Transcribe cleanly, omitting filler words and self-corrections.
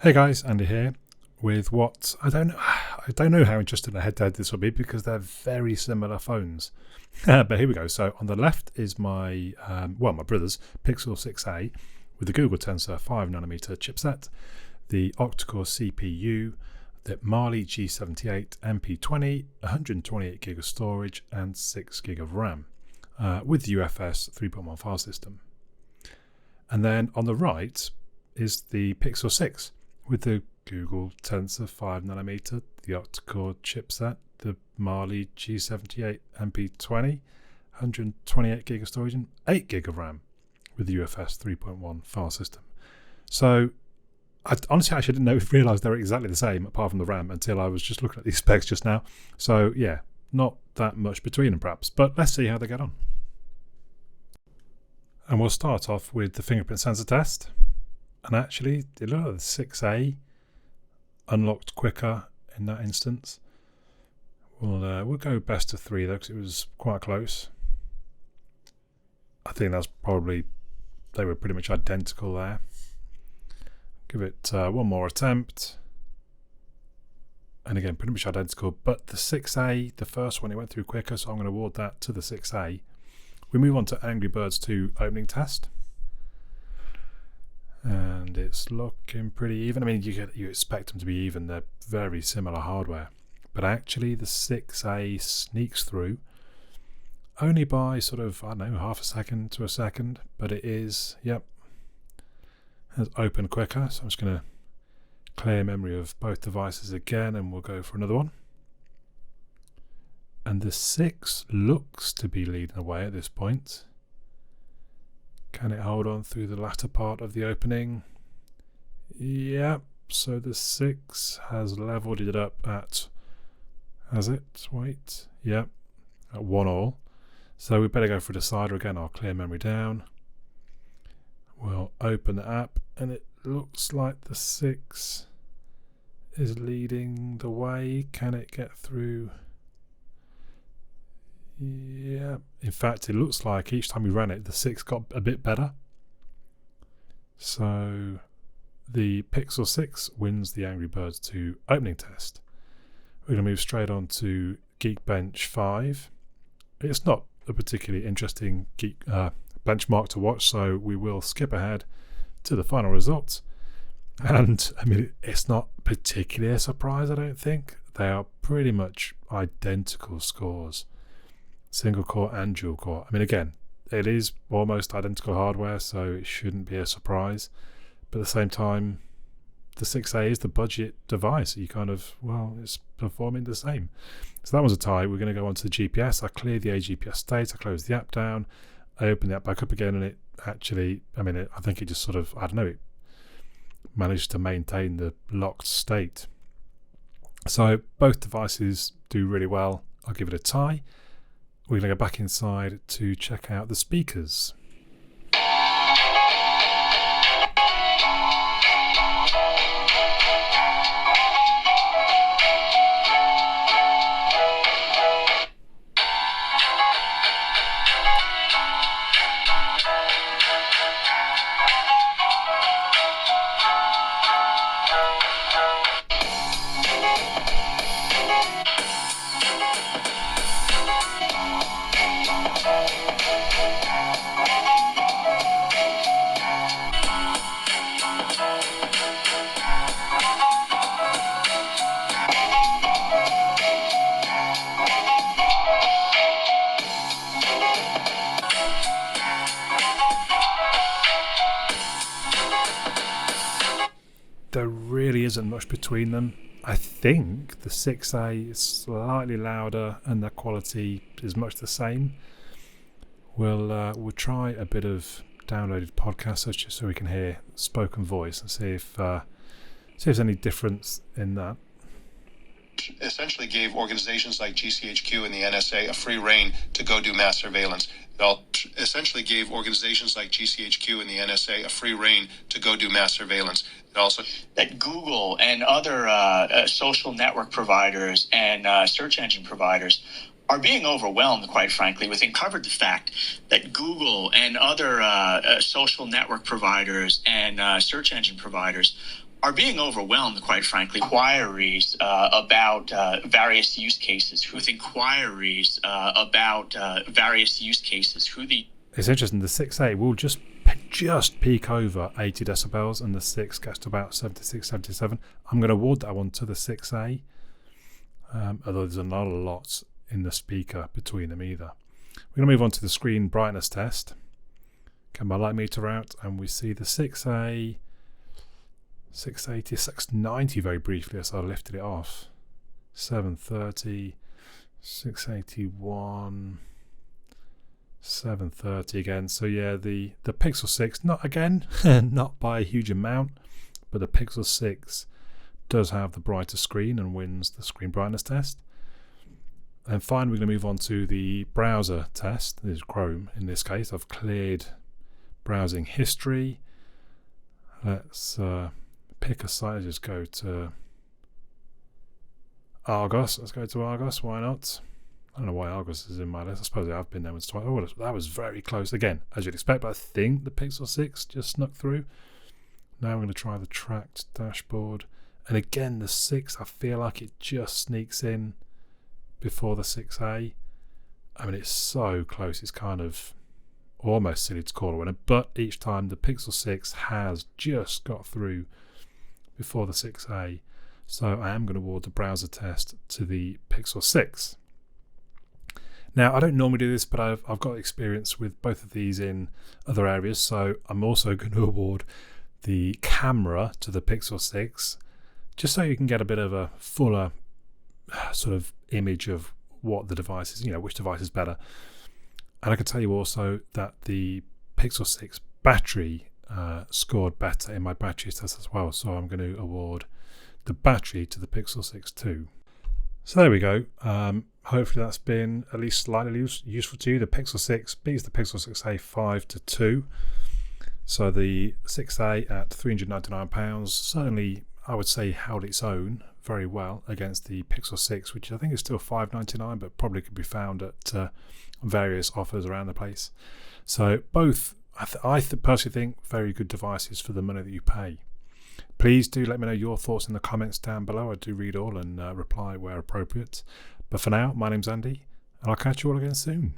Hey guys, Andy here with what I don't know how interesting a head-to-head this will be because they're very similar phones. But here we go. So on the left is my brother's Pixel 6a with the Google Tensor 5nm chipset, the octa-core CPU, the Mali G78 MP20, 128GB of storage and 6GB of RAM with the UFS 3.1 file system. And then on the right is the Pixel 6 with the Google Tensor 5nm, the octa-core chipset, the Mali G78 MP20, 128GB of storage and 8GB of RAM with the UFS 3.1 file system. So I honestly actually didn't realise they were exactly the same apart from the RAM until I was just looking at these specs just now. So yeah, not that much between them perhaps, but let's see how they get on. And we'll start off with the fingerprint sensor test. And actually, the 6A unlocked quicker in that instance. We'll go best of 3 though, because it was quite close. I think they were pretty much identical there. Give it one more attempt. And again, pretty much identical. But the 6A, the first one, it went through quicker, so I'm going to award that to the 6A. We move on to Angry Birds 2 opening test. And it's looking pretty even. I mean, you expect them to be even. They're very similar hardware. But actually, the 6A sneaks through only by sort of, half a second to a second. But it is, has opened quicker. So I'm just going to clear memory of both devices again and we'll go for another one. And the 6 looks to be leading away at this point. Can it hold on through the latter part of the opening? Yep, so the 6 has leveled it up at, has it? Wait, yep, at 1-all. So we better go for a decider again. I'll clear memory down. We'll open the app and it looks like the 6 is leading the way. Can it get through? Yeah, in fact, it looks like each time we ran it, the 6 got a bit better. So the Pixel 6 wins the Angry Birds 2 opening test. We're going to move straight on to Geekbench 5. It's not a particularly interesting benchmark to watch, so we will skip ahead to the final results. And I mean, it's not particularly a surprise, I don't think. They are pretty much identical scores. Single core and dual core. I mean, again, it is almost identical hardware, so it shouldn't be a surprise. But at the same time, the 6A is the budget device. You it's performing the same. So that was a tie. We're going to go on to the GPS. I cleared the AGPS state. I closed the app down. I opened the app back up again, and it actually, I think it just sort of, it managed to maintain the locked state. So both devices do really well. I'll give it a tie. We're going to go back inside to check out the speakers. There really isn't much between them. I think the 6A is slightly louder and the quality is much the same. We'll try a bit of downloaded podcasts just so we can hear spoken voice and see if there's any difference in that. Essentially gave organizations like GCHQ and the NSA a free rein to go do mass surveillance. Essentially gave organizations like GCHQ and the NSA a free rein to go do mass surveillance. It also that Google and other social network providers and search engine providers are being overwhelmed, quite frankly, with uncovered the fact that Google and other social network providers and search engine providers are being overwhelmed, quite frankly, inquiries about various use cases. With inquiries about various use cases, It's interesting. The 6A will just peak over 80 decibels, and the 6 gets to about 76, 77. I'm going to award that one to the 6A, although there's not a lot in the speaker between them either. We're going to move on to the screen brightness test. Get my light meter out, and we see the 6A, 680, 690 very briefly as I lifted it off. 730, 681, 730 again. So yeah, the Pixel 6, not by a huge amount, but the Pixel 6 does have the brighter screen and wins the screen brightness test. And finally, we're going to move on to the browser test. This is Chrome in this case. I've cleared browsing history. Let's pick a site. Let's just go to Argos. Let's go to Argos. Why not? I don't know why Argos is in my list. I suppose I've been there once twice. Oh, that was very close. Again, as you'd expect, but I think the Pixel 6 just snuck through. Now I'm going to try the tracked dashboard. And again, the 6, I feel like it just sneaks in before the 6A. I mean, it's so close. It's kind of almost silly to call a winner. But each time, the Pixel 6 has just got through before the 6A. So I am going to award the browser test to the Pixel 6. Now, I don't normally do this, but I've got experience with both of these in other areas, so I'm also going to award the camera to the Pixel 6, just so you can get a bit of a fuller sort of image of what the device is, which device is better. And I can tell you also that the Pixel 6 battery scored better in my battery test as well, so I'm going to award the battery to the Pixel 6 too. So there we go. Hopefully that's been at least slightly useful to you. The Pixel 6 beats the Pixel 6a 5-2. So the 6a at £399 certainly, I would say, held its own very well against the Pixel 6, which I think is still $599, but probably could be found at various offers around the place. So both, I personally think, very good devices for the money that you pay. Please do let me know your thoughts in the comments down below. I do read all and reply where appropriate. But for now, my name's Andy, and I'll catch you all again soon.